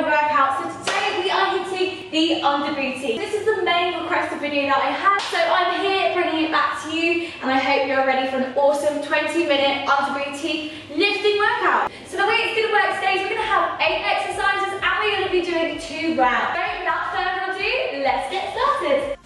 final workout. So today we are hitting the under booty. This is the main requested video that I had, so I'm here bringing it back to you, and I hope you're ready for an awesome 20-minute under booty lifting workout. So the way it's going to work today is we're going to have 8 exercises and we're going to be doing 2 rounds. So without further ado, let's get started.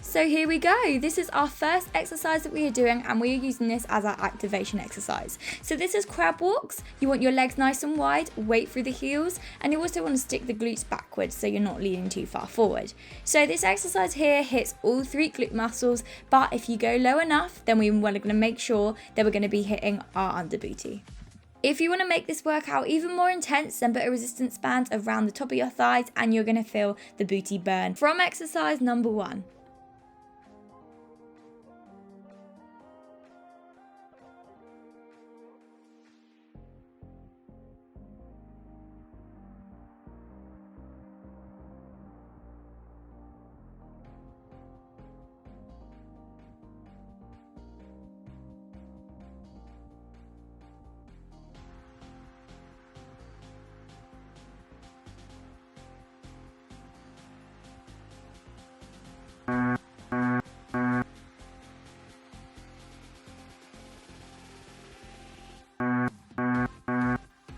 So here we go. This is our first exercise that we are doing, and we are using this as our activation exercise. So this is crab walks. You want your legs nice and wide, weight through the heels, and you also want to stick the glutes backwards so you're not leaning too far forward. So this exercise here hits all 3 glute muscles, but if you go low enough, then we're going to make sure that we're going to be hitting our under booty. If you want to make this workout even more intense, then put a resistance band around the top of your thighs and you're going to feel the booty burn. From exercise number 1.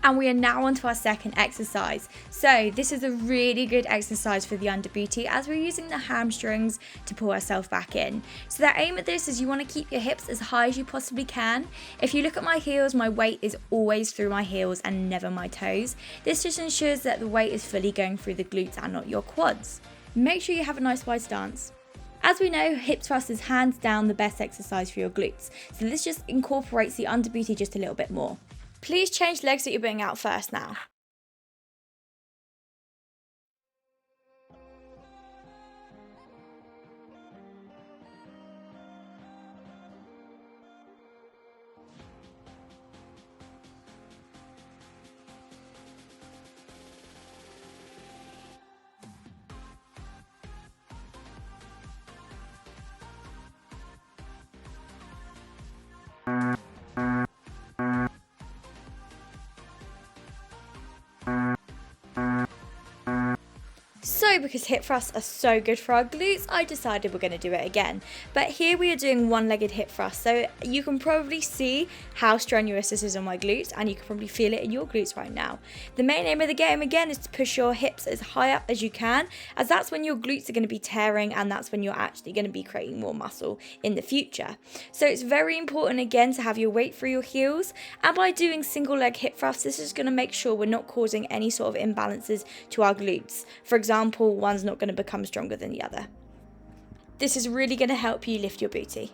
And we are now on to our second exercise. So this is a really good exercise for the under booty as we're using the hamstrings to pull ourselves back in. So the aim of this is you want to keep your hips as high as you possibly can. If you look at my heels, my weight is always through my heels and never my toes. This just ensures that the weight is fully going through the glutes and not your quads. Make sure you have a nice wide stance. As we know, hip thrust is hands down the best exercise for your glutes. So this just incorporates the under booty just a little bit more. Please change legs that you're putting out first now. So because hip thrusts are so good for our glutes, I decided we're going to do it again. But here we are doing one-legged hip thrust, so you can probably see how strenuous this is on my glutes, and you can probably feel it in your glutes right now. The main aim of the game again is to push your hips as high up as you can, as that's when your glutes are going to be tearing, and that's when you're actually going to be creating more muscle in the future. So it's very important again to have your weight through your heels, and by doing single leg hip thrusts, this is going to make sure we're not causing any sort of imbalances to our glutes. For example, one's not going to become stronger than the other. This is really going to help you lift your booty.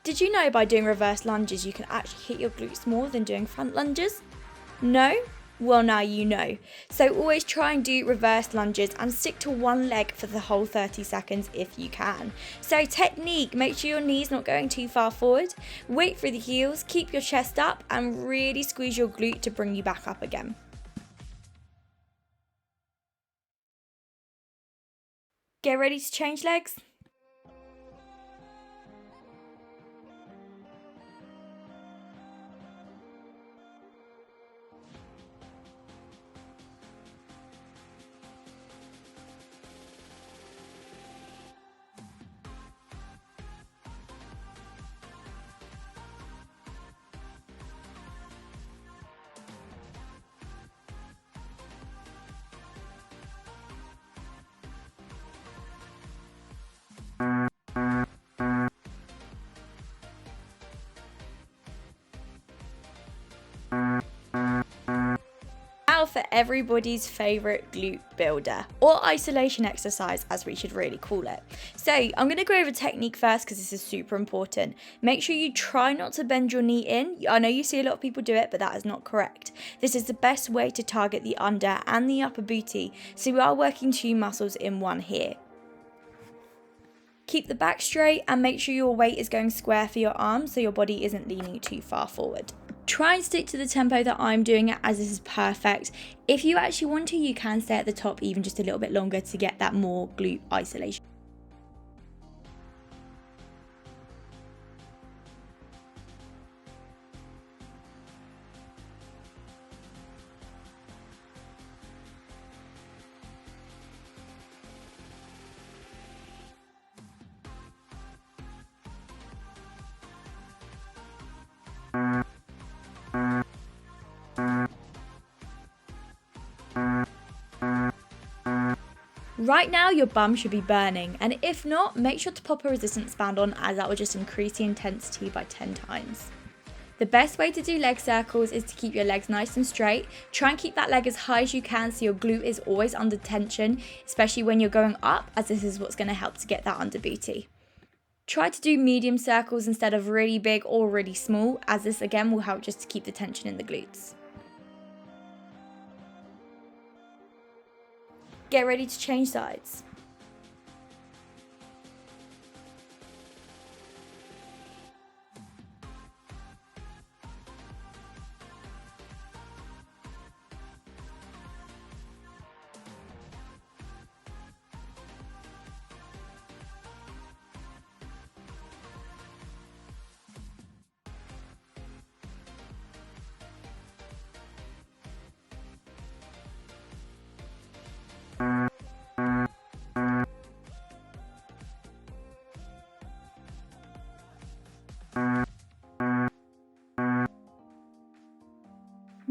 Did you know by doing reverse lunges you can actually hit your glutes more than doing front lunges? No? Well, now you know. So always try and do reverse lunges and stick to one leg for the whole 30 seconds if you can. So technique, make sure your knee's not going too far forward, weight through the heels, keep your chest up and really squeeze your glute to bring you back up again. Get ready to change legs. for everybody's favorite glute builder, or isolation exercise as we should really call it. So I'm going to go over technique first because this is super important. Make sure you try not to bend your knee in. I know you see a lot of people do it, but that is not correct. This is the best way to target the under and the upper booty, so we are working two muscles in one here. Keep the back straight and make sure your weight is going square for your arms so your body isn't leaning too far forward. Try and stick to the tempo that I'm doing it, as this is perfect. If you actually want to, you can stay at the top even just a little bit longer to get that more glute isolation. Right now your bum should be burning, and if not, make sure to pop a resistance band on, as that will just increase the intensity by 10 times. The best way to do leg circles is to keep your legs nice and straight. Try and keep that leg as high as you can so your glute is always under tension, especially when you're going up, as this is what's going to help to get that under booty. Try to do medium circles instead of really big or really small, as this again will help just to keep the tension in the glutes. Get ready to change sides.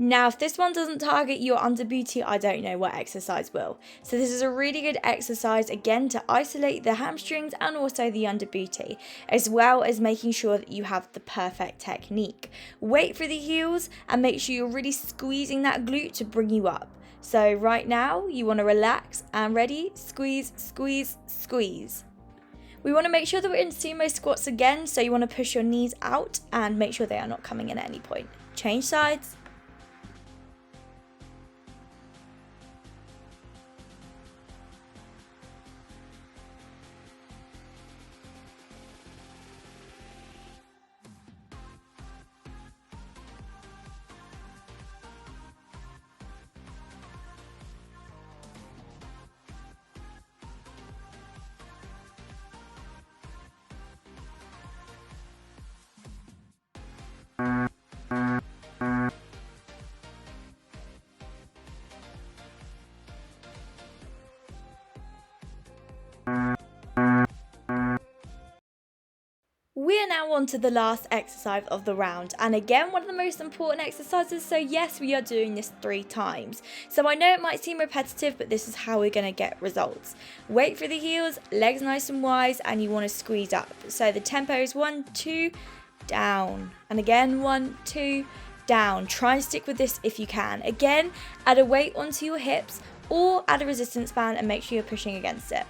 Now, if this one doesn't target your under booty, I don't know what exercise will. So this is a really good exercise, again, to isolate the hamstrings and also the under booty, as well as making sure that you have the perfect technique. Wait for the heels and make sure you're really squeezing that glute to bring you up. So right now, you want to relax and ready, squeeze, squeeze, squeeze. We want to make sure that we're in sumo squats again, so you want to push your knees out and make sure they are not coming in at any point. Change sides. We are now on to the last exercise of the round, and again one of the most important exercises, so yes, we are doing this 3 times. So I know it might seem repetitive, but this is how we're going to get results. Wait for the heels, legs nice and wide, and you want to squeeze up. So the tempo is 1, 2, down, and again 1, 2, down. Try and stick with this if you can. Again, add a weight onto your hips or add a resistance band and make sure you're pushing against it.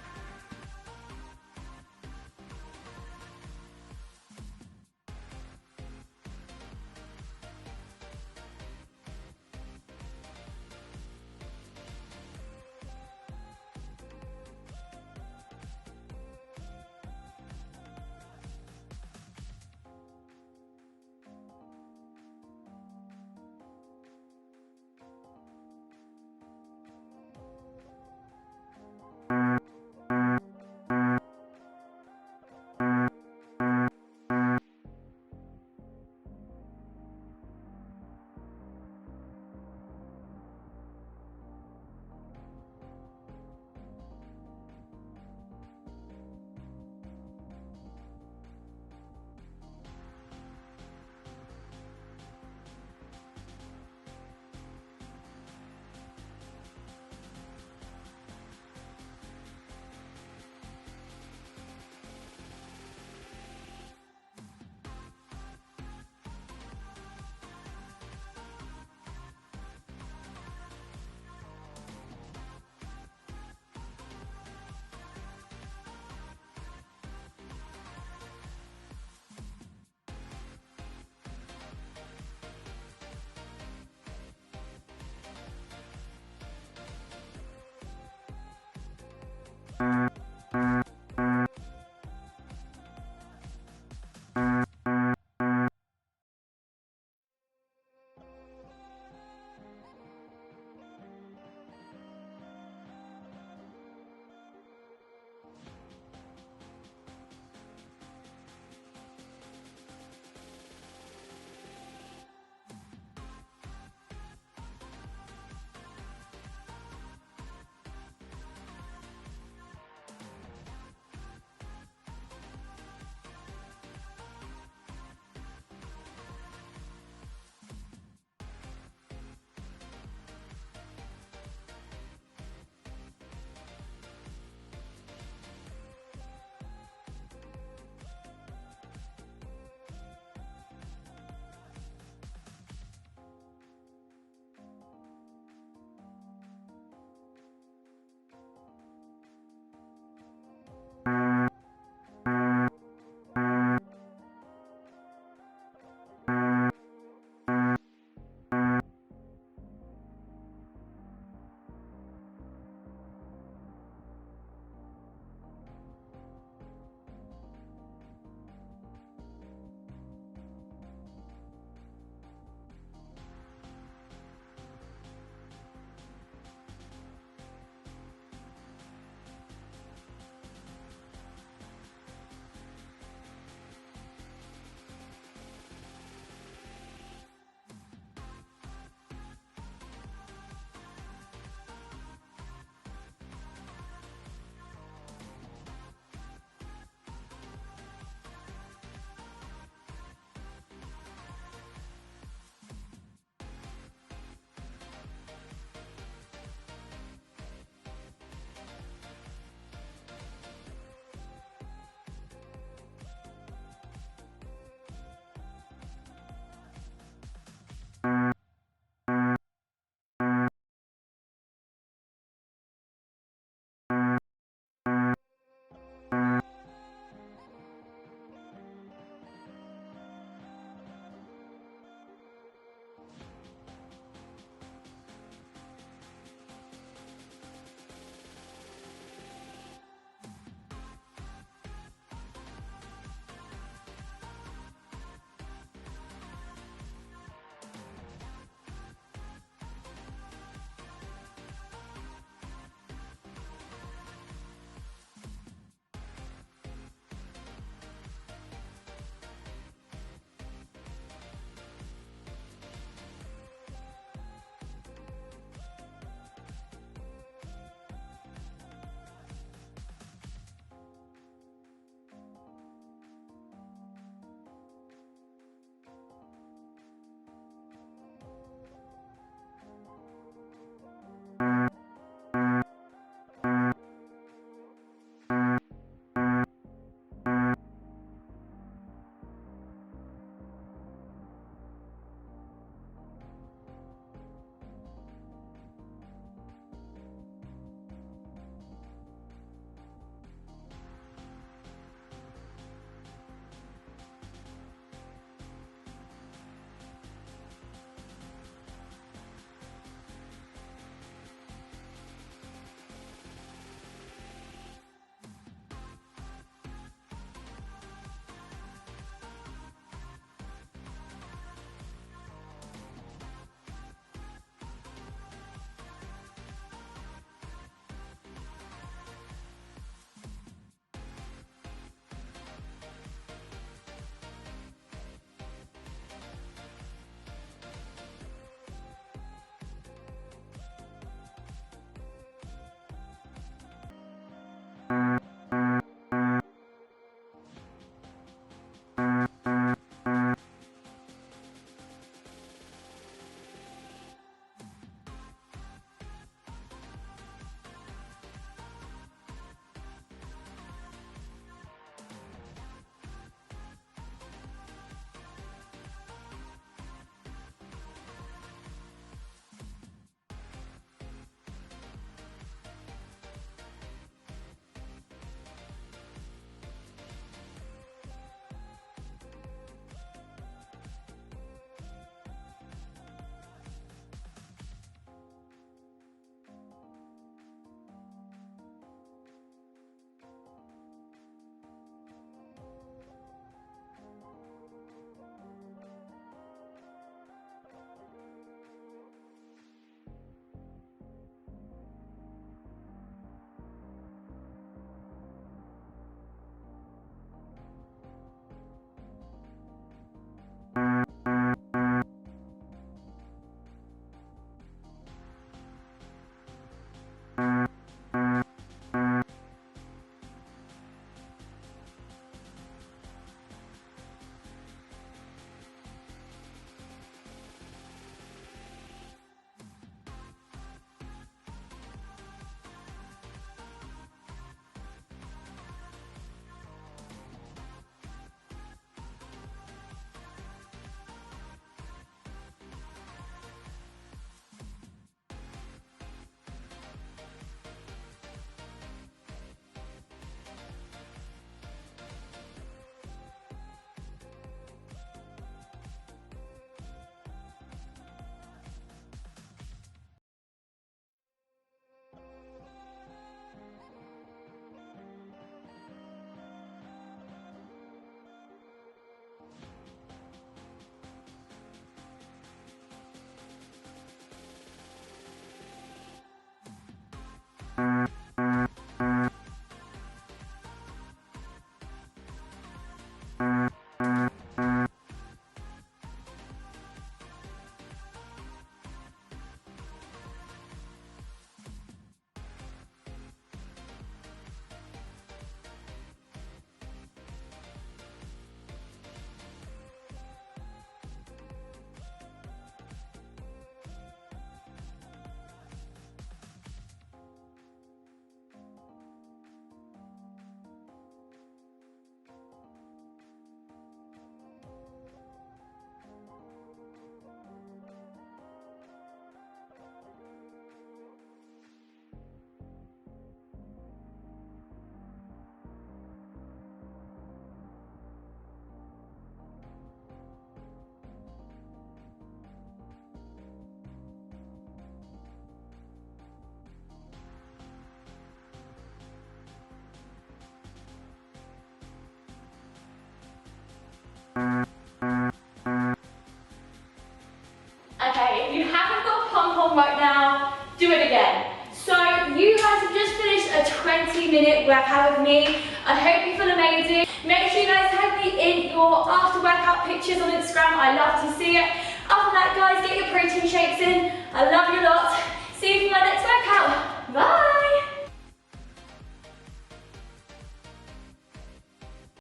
20-minute workout with me. I hope you feel amazing. Make sure you guys tag me in your after workout pictures on Instagram. I love to see it. Other than that, guys, get your protein shakes in. I love you lots.